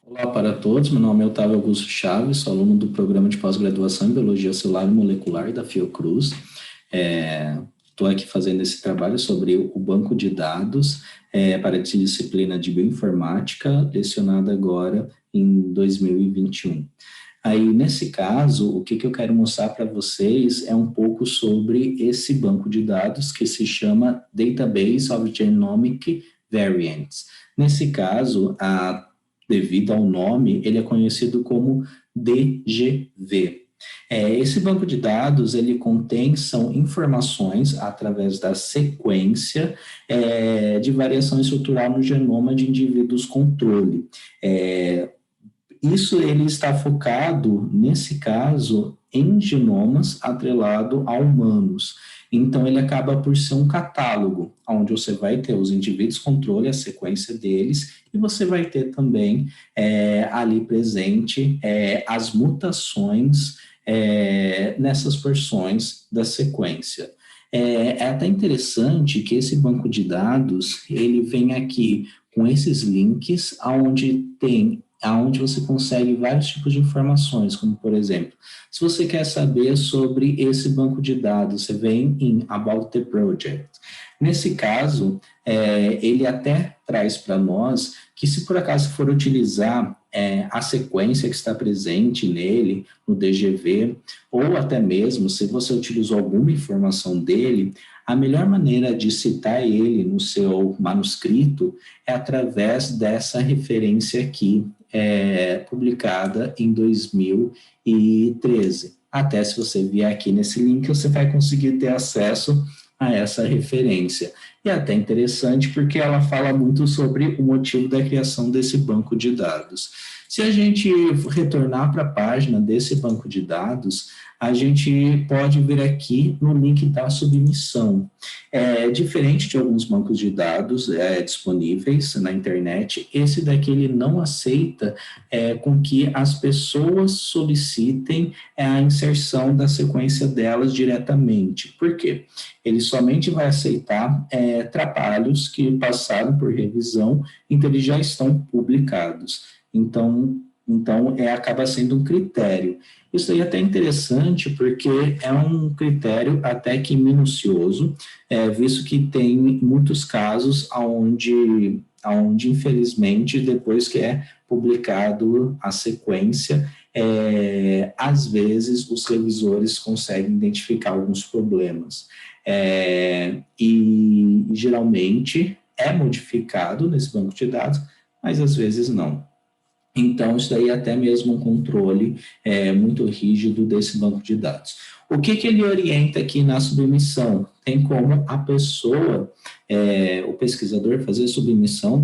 Olá para todos, meu nome é Otávio Augusto Chaves, sou aluno do programa de pós-graduação em Biologia Celular e Molecular da Fiocruz. Estou aqui fazendo esse trabalho sobre o banco de dados para a disciplina de Bioinformática, lecionada agora em 2021. Aí, nesse caso, o que eu quero mostrar para vocês é um pouco sobre esse banco de dados que se chama Database of Genomic Variants. Nesse caso, devido ao nome, ele é conhecido como DGV. Esse banco de dados, ele contém, são informações através da sequência de variação estrutural no genoma de indivíduos controle. Isso ele está focado, nesse caso, em genomas atrelado a humanos. Então, ele acaba por ser um catálogo, onde você vai ter os indivíduos controle, a sequência deles, e você vai ter também ali presente as mutações nessas porções da sequência. É até interessante que esse banco de dados, ele vem aqui com esses links, onde você consegue vários tipos de informações, como, por exemplo, se você quer saber sobre esse banco de dados, você vem em About the Project. Nesse caso, ele até traz para nós que, se por acaso for utilizar a sequência que está presente nele, no DGV, ou até mesmo se você utilizou alguma informação dele, a melhor maneira de citar ele no seu manuscrito é através dessa referência aqui, publicada em 2013. Até se você vier aqui nesse link, você vai conseguir ter acesso a essa referência. E é até interessante porque ela fala muito sobre o motivo da criação desse banco de dados. Se a gente retornar para a página desse banco de dados, a gente pode ver aqui no link da submissão. Diferente de alguns bancos de dados disponíveis na internet, esse daqui ele não aceita com que as pessoas solicitem a inserção da sequência delas diretamente. Por quê? Ele somente vai aceitar trabalhos que passaram por revisão, então eles já estão publicados. Então acaba sendo um critério. Isso aí é até interessante, porque é um critério até que minucioso, visto que tem muitos casos onde, infelizmente, depois que é publicado a sequência, às vezes os revisores conseguem identificar alguns problemas. E geralmente é modificado nesse banco de dados, mas às vezes não. Então, isso daí é até mesmo um controle muito rígido desse banco de dados. O que ele orienta aqui na submissão? Tem como a pessoa, o pesquisador, fazer submissão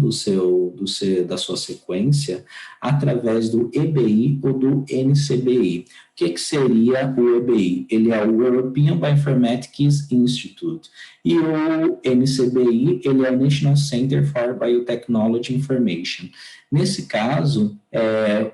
da sua sequência através do EBI ou do NCBI. O que seria o EBI? Ele é o European Bioinformatics Institute. E o NCBI, ele é o National Center for Biotechnology Information. Nesse caso,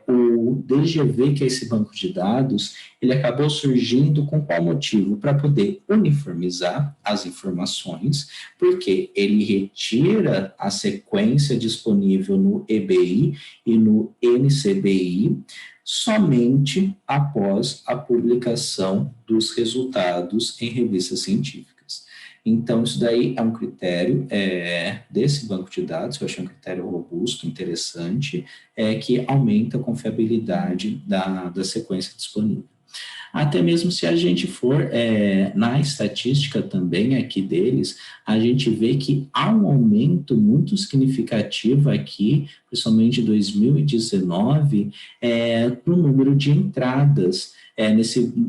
o DGV, que é esse banco de dados, ele acabou surgindo com qual motivo? Para poder uniformizar as informações, porque ele retira a sequência disponível no EBI e no NCBI somente após a publicação dos resultados em revistas científicas. Então, isso daí é um critério desse banco de dados, que eu achei um critério robusto, interessante, que aumenta a confiabilidade da sequência disponível. Até mesmo se a gente for na estatística também aqui deles, a gente vê que há um aumento muito significativo aqui, principalmente em 2019, no número de entradas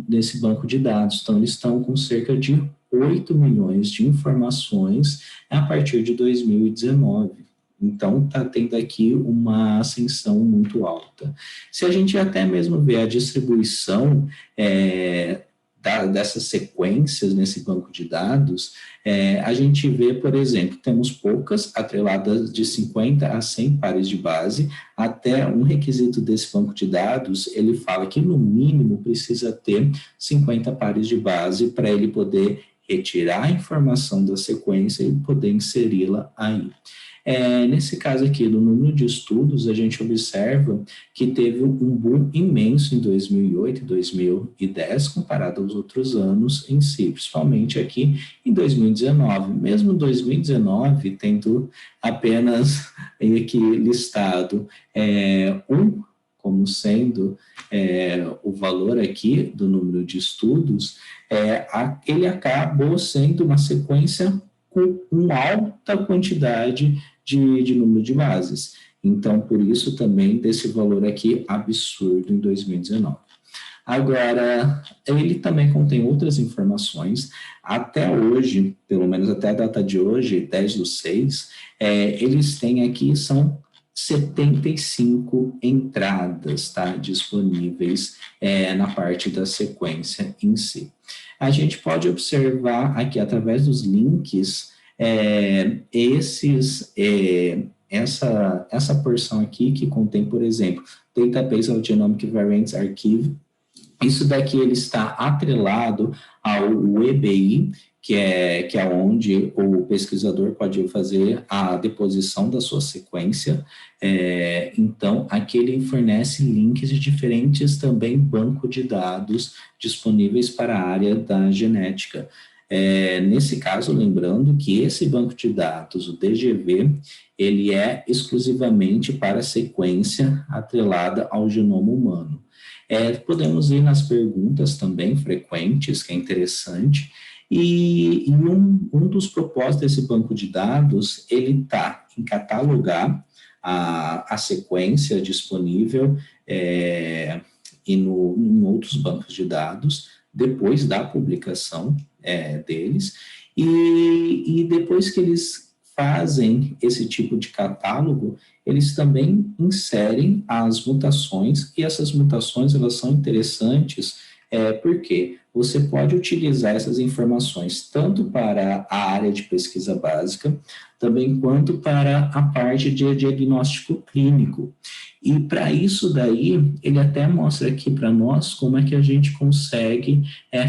nesse banco de dados. Então, eles estão com cerca de 8 milhões de informações a partir de 2019. Então, está tendo aqui uma ascensão muito alta. Se a gente até mesmo ver a distribuição dessas sequências nesse banco de dados, a gente vê, por exemplo, temos poucas atreladas de 50 a 100 pares de base, até um requisito desse banco de dados, ele fala que no mínimo precisa ter 50 pares de base para ele poder retirar a informação da sequência e poder inseri-la aí. Nesse caso aqui, do número de estudos, a gente observa que teve um boom imenso em 2008 e 2010, comparado aos outros anos em si, principalmente aqui em 2019. Mesmo 2019, tendo apenas aqui listado como sendo o valor aqui do número de estudos, ele acabou sendo uma sequência com uma alta quantidade de número de bases. Então, por isso também desse valor aqui absurdo em 2019. Agora, ele também contém outras informações. Até hoje, pelo menos até a data de hoje, 10/6, eles têm aqui, são 75 entradas, tá, disponíveis na parte da sequência em si. A gente pode observar aqui, através dos links, essa porção aqui que contém, por exemplo, Database of Genomic Variants Archive. Isso daqui ele está atrelado ao EBI, que é onde o pesquisador pode fazer a deposição da sua sequência. Então, aqui ele fornece links de diferentes também bancos de dados disponíveis para a área da genética. Nesse caso, lembrando que esse banco de dados, o DGV, ele é exclusivamente para sequência atrelada ao genoma humano. Podemos ir nas perguntas também frequentes, que é interessante, e um dos propósitos desse banco de dados, ele está em catalogar a sequência disponível em outros bancos de dados, depois da publicação deles, e depois que eles fazem esse tipo de catálogo, eles também inserem as mutações, e essas mutações elas são interessantes porque você pode utilizar essas informações tanto para a área de pesquisa básica, também quanto para a parte de diagnóstico clínico. E para isso daí, ele até mostra aqui para nós como é que a gente consegue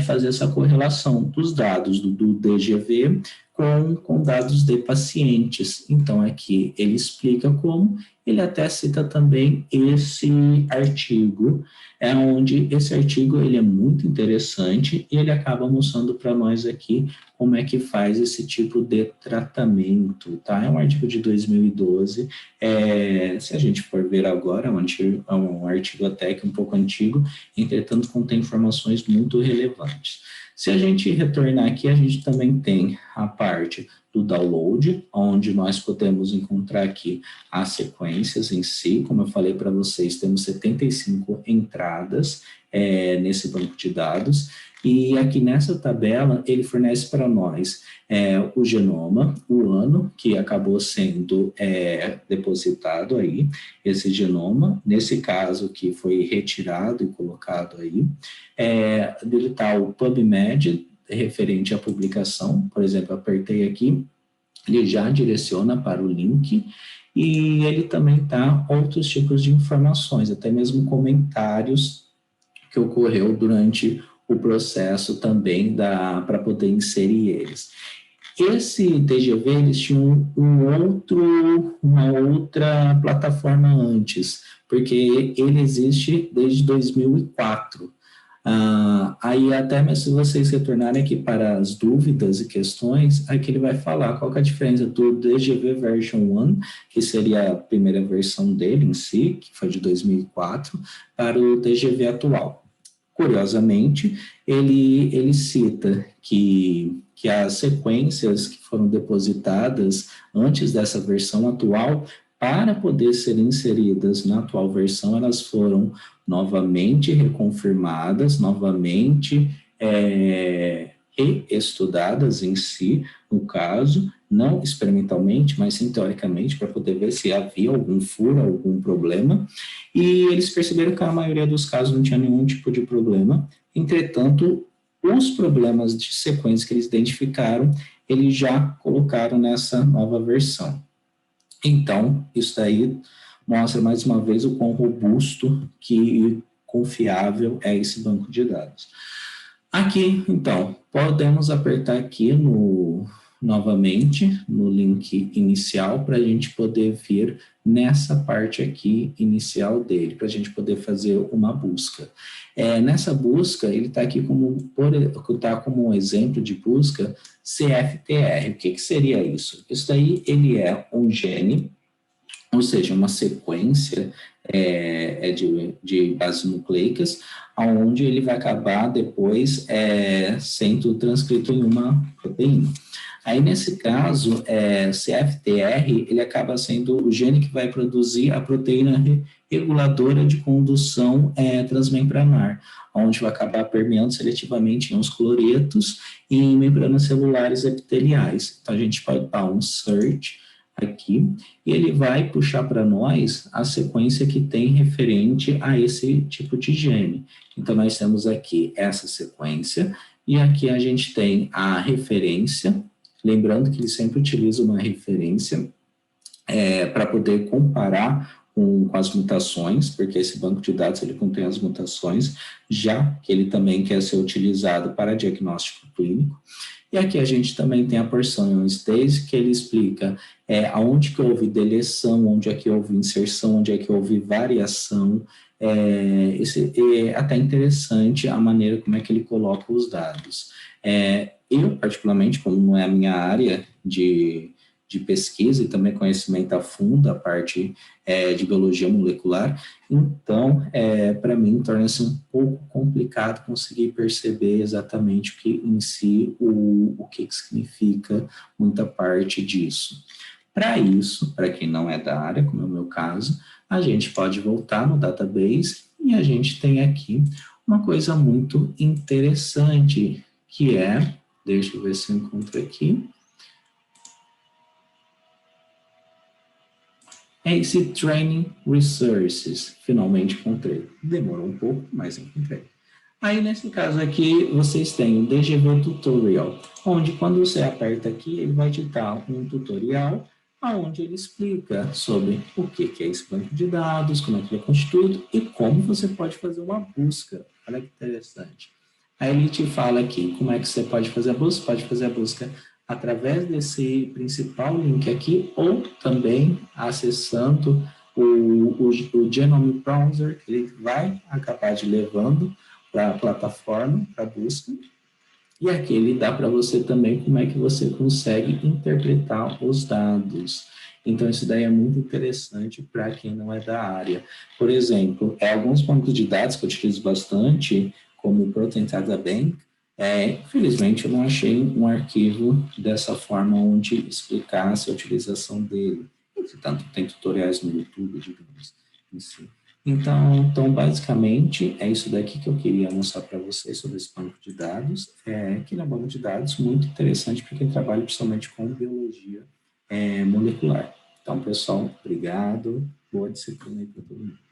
fazer essa correlação dos dados do DGV com dados de pacientes. Então, aqui ele explica como, ele até cita também esse artigo, onde esse artigo ele é muito interessante e ele acaba mostrando para nós aqui como é que faz esse tipo de tratamento, tá? É um artigo de 2012, se a gente for ver agora, é um artigo até que um pouco antigo, entretanto contém informações muito relevantes. Se a gente retornar aqui, a gente também tem a parte do download, onde nós podemos encontrar aqui as sequências em si. Como eu falei para vocês, temos 75 entradas nesse banco de dados. E aqui nessa tabela, ele fornece para nós o genoma, o ano que acabou sendo depositado aí, esse genoma, nesse caso que foi retirado e colocado aí. Ele está o PubMed, referente à publicação, por exemplo, apertei aqui, ele já direciona para o link, e ele também está outros tipos de informações, até mesmo comentários que ocorreu durante o processo também para poder inserir eles. Esse DGV, eles tinham uma outra plataforma antes, porque ele existe desde 2004. Aí até mesmo se vocês retornarem aqui para as dúvidas e questões, aqui ele vai falar qual que é a diferença do DGV version 1, que seria a primeira versão dele em si, que foi de 2004, para o DGV atual. Curiosamente, ele cita que as sequências que foram depositadas antes dessa versão atual, para poder serem inseridas na atual versão, elas foram novamente reconfirmadas, novamente reestudadas em si, no caso, não experimentalmente, mas sim teoricamente, para poder ver se havia algum furo, algum problema, e eles perceberam que a maioria dos casos não tinha nenhum tipo de problema. Entretanto, os problemas de sequência que eles identificaram, eles já colocaram nessa nova versão. Então, isso daí mostra mais uma vez o quão robusto e confiável é esse banco de dados. Aqui, então, podemos apertar aqui no novamente no link inicial para a gente poder vir nessa parte aqui inicial dele, para a gente poder fazer uma busca. Nessa busca, ele está aqui como um exemplo de busca CFTR. O que seria isso? Isso daí ele é um gene, ou seja, uma sequência de bases nucleicas, onde ele vai acabar depois sendo transcrito em uma proteína. Aí, nesse caso, CFTR, ele acaba sendo o gene que vai produzir a proteína reguladora de condução transmembranar, onde vai acabar permeando seletivamente em uns cloretos e em membranas celulares epiteliais. Então, a gente pode dar um search aqui, e ele vai puxar para nós a sequência que tem referente a esse tipo de gene. Então, nós temos aqui essa sequência, e aqui a gente tem a referência, lembrando que ele sempre utiliza uma referência para poder comparar com as mutações, porque esse banco de dados ele contém as mutações, já que ele também quer ser utilizado para diagnóstico clínico. E aqui a gente também tem a porção stage, que ele explica aonde que houve deleção, onde é que houve inserção, onde é que houve variação. É até interessante a maneira como é que ele coloca os dados. Eu, particularmente, como não é a minha área de pesquisa e também conhecimento a fundo, a parte de biologia molecular, então, para mim, torna-se um pouco complicado conseguir perceber exatamente o que em si, o que significa muita parte disso. Para isso, para quem não é da área, como é o meu caso, a gente pode voltar no database e a gente tem aqui uma coisa muito interessante, que deixa eu ver se eu encontro aqui, esse Training Resources. Finalmente encontrei. Demorou um pouco, mas encontrei. Aí, nesse caso aqui, vocês têm o DGV Tutorial, onde quando você aperta aqui, ele vai te dar um tutorial, onde ele explica sobre o que é esse banco de dados, como é que ele é constituído e como você pode fazer uma busca. Olha que interessante. Aí ele te fala aqui como é que você pode fazer a busca. Pode fazer a busca através desse principal link aqui, ou também acessando o Genome Browser, que ele vai acabar te levando para a plataforma, para a busca. E aqui ele dá para você também como é que você consegue interpretar os dados. Então, isso daí é muito interessante para quem não é da área. Por exemplo, alguns bancos de dados que eu utilizo bastante, como o Protein Data Bank, infelizmente eu não achei um arquivo dessa forma onde explicasse a utilização dele. Entretanto, tem tutoriais no YouTube, digamos assim. Então, basicamente, é isso daqui que eu queria mostrar para vocês sobre esse banco de dados, que é um banco de dados muito interessante para quem trabalha principalmente com biologia molecular. Então, pessoal, obrigado, boa disciplina aí para todo mundo.